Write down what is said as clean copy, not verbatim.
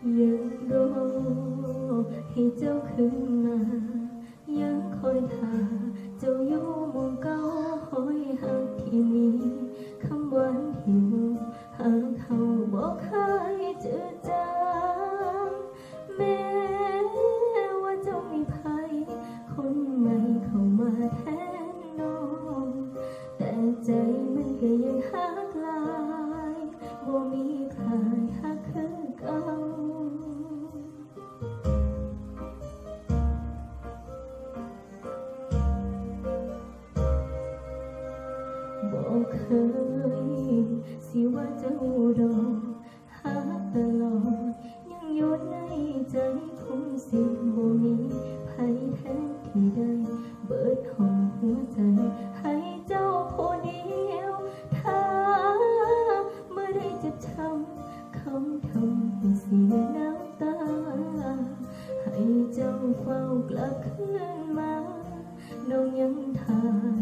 ยังรอให้เจ้าขึ้นมายังคอยท่าเจ้าอยู่มองเก่าคอยหักที่มีคำหวานที่บอกหากเขาบอกเคยเจอจางแม้ว่าเจ้ามีภัยคนใหม่เข้ามาแทนน้องแต่ใจมันก็ยังหักลายบ่มีใครหักคือเก่าบอกเคยสิว่าเจ้ารอหาตลอดยังอยู่ในใจคงสิบ่มีไผแทนที่ได้เบิดห้องหัวใจให้เจ้าผู้เดียวถ้าเมื่อได้เจ็บช้ำเขาทำให้เสียน้ำตาให้เจ้าเฝ้ากลับคืนมาน้องยังท่า